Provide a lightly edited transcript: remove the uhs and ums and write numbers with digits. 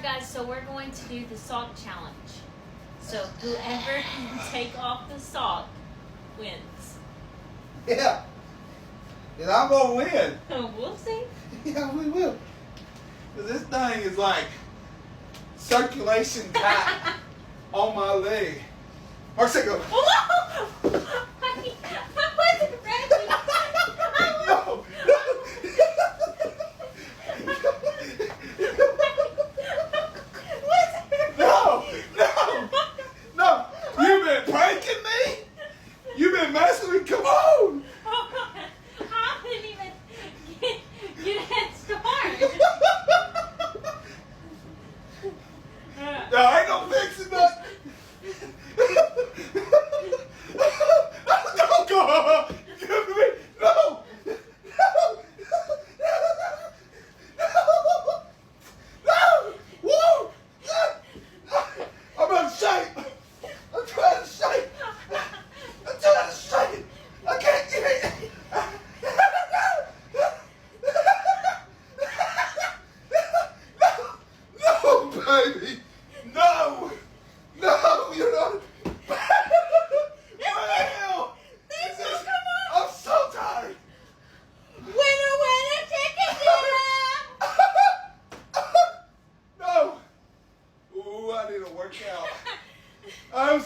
Guys, so we're going to do the sock challenge. So whoever can take off the sock wins. Yeah. And I'm going to win. We'll see. Yeah, we will. Because this thing is like circulation tight on my leg. Marcia, go. I wasn't ready. No. No. You've been pranking me? You've been messing with me? Come on. I didn't even get a head start. No, I ain't gonna fix it, but. No, go. Give me. No. No. Woo. I'm out of shape. I'm trying to shape. I'm trying to shape. I can't get it. No, baby. No. No, you're not. Well, I'm so tired. Winner, winner, chicken dinner. No. Ooh, I need to work out. I'm